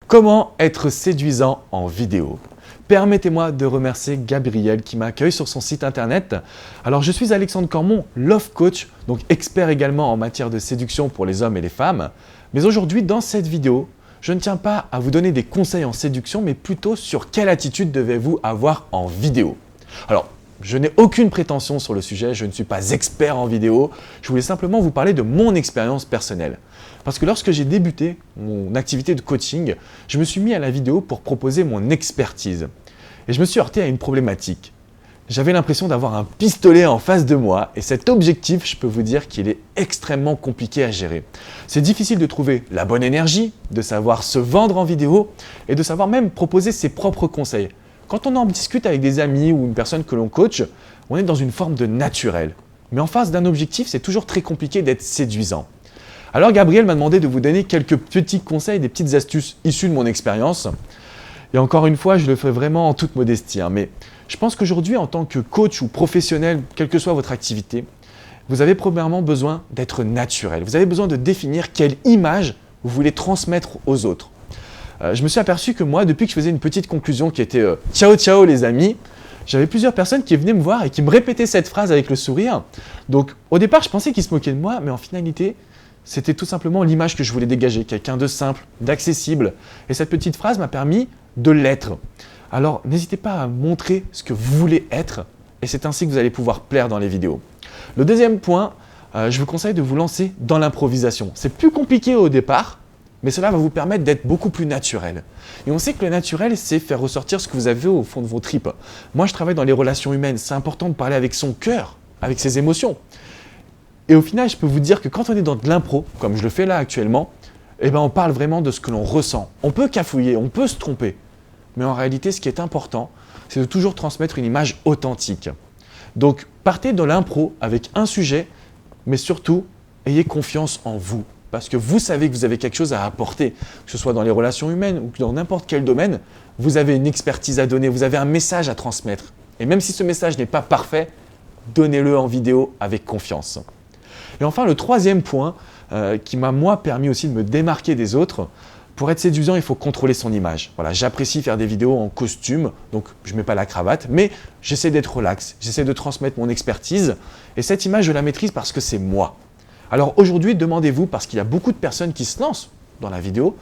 Comment être séduisant en vidéo? Permettez-moi de remercier Gabriel qui m'accueille sur son site internet. Alors je suis Alexandre Cormon, Love Coach, donc expert également en matière de séduction pour les hommes et les femmes. Mais aujourd'hui, dans cette vidéo, je ne tiens pas à vous donner des conseils en séduction, mais plutôt sur quelle attitude devez-vous avoir en vidéo. Alors, je n'ai aucune prétention sur le sujet, je ne suis pas expert en vidéo, je voulais simplement vous parler de mon expérience personnelle. Parce que lorsque j'ai débuté mon activité de coaching, je me suis mis à la vidéo pour proposer mon expertise. Et je me suis heurté à une problématique. J'avais l'impression d'avoir un pistolet en face de moi et cet objectif, je peux vous dire qu'il est extrêmement compliqué à gérer. C'est difficile de trouver la bonne énergie, de savoir se vendre en vidéo et de savoir même proposer ses propres conseils. Quand on en discute avec des amis ou une personne que l'on coach, on est dans une forme de naturel. Mais en face d'un objectif, c'est toujours très compliqué d'être séduisant. Alors Gabriel m'a demandé de vous donner quelques petits conseils, des petites astuces issues de mon expérience. Et encore une fois, je le fais vraiment en toute modestie. Mais je pense qu'aujourd'hui, en tant que coach ou professionnel, quelle que soit votre activité, vous avez premièrement besoin d'être naturel. Vous avez besoin de définir quelle image vous voulez transmettre aux autres. Je me suis aperçu que moi, depuis que je faisais une petite conclusion qui était « Ciao, ciao les amis », j'avais plusieurs personnes qui venaient me voir et qui me répétaient cette phrase avec le sourire. Donc au départ, je pensais qu'ils se moquaient de moi, mais en finalité, c'était tout simplement l'image que je voulais dégager, quelqu'un de simple, d'accessible. Et cette petite phrase m'a permis de l'être. Alors n'hésitez pas à montrer ce que vous voulez être et c'est ainsi que vous allez pouvoir plaire dans les vidéos. Le deuxième point, je vous conseille de vous lancer dans l'improvisation. C'est plus compliqué au départ, mais cela va vous permettre d'être beaucoup plus naturel. Et on sait que le naturel, c'est faire ressortir ce que vous avez au fond de vos tripes. Moi, je travaille dans les relations humaines. C'est important de parler avec son cœur, avec ses émotions. Et au final, je peux vous dire que quand on est dans de l'impro, comme je le fais là actuellement, on parle vraiment de ce que l'on ressent. On peut cafouiller, on peut se tromper. Mais en réalité, ce qui est important, c'est de toujours transmettre une image authentique. Donc, partez de l'impro avec un sujet, mais surtout, ayez confiance en vous. Parce que vous savez que vous avez quelque chose à apporter, que ce soit dans les relations humaines ou dans n'importe quel domaine, vous avez une expertise à donner, vous avez un message à transmettre. Et même si ce message n'est pas parfait, donnez-le en vidéo avec confiance. Et enfin, le troisième point qui m'a moi permis aussi de me démarquer des autres, pour être séduisant, il faut contrôler son image. Voilà, j'apprécie faire des vidéos en costume, donc je ne mets pas la cravate, mais j'essaie d'être relax, j'essaie de transmettre mon expertise et cette image, je la maîtrise parce que c'est moi. Alors aujourd'hui, demandez-vous, parce qu'il y a beaucoup de personnes qui se lancent dans la vidéo,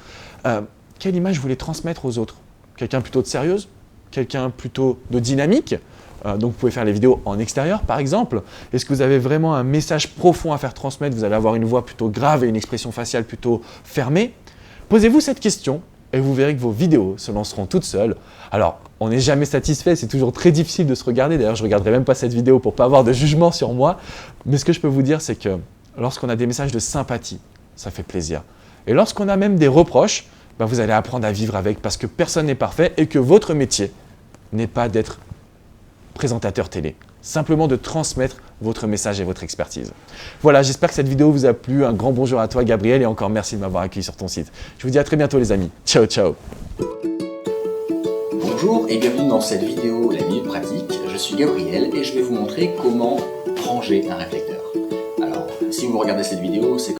quelle image vous voulez transmettre aux autres? Quelqu'un plutôt de sérieuse? Quelqu'un plutôt de dynamique? Donc vous pouvez faire les vidéos en extérieur par exemple. Est-ce que vous avez vraiment un message profond à faire transmettre? Vous allez avoir une voix plutôt grave et une expression faciale plutôt fermée. Posez-vous cette question et vous verrez que vos vidéos se lanceront toutes seules. Alors, on n'est jamais satisfait, c'est toujours très difficile de se regarder. D'ailleurs, je ne regarderai même pas cette vidéo pour ne pas avoir de jugement sur moi. Mais ce que je peux vous dire, c'est que lorsqu'on a des messages de sympathie, ça fait plaisir. Et lorsqu'on a même des reproches, vous allez apprendre à vivre avec parce que personne n'est parfait et que votre métier n'est pas d'être présentateur télé, simplement de transmettre votre message et votre expertise. Voilà, j'espère que cette vidéo vous a plu. Un grand bonjour à toi Gabriel et encore merci de m'avoir accueilli sur ton site. Je vous dis à très bientôt les amis. Ciao, ciao. Bonjour et bienvenue dans cette vidéo La Minute Pratique. Je suis Gabriel et je vais vous montrer comment ranger un réflecteur. Alors, si vous regardez cette vidéo, c'est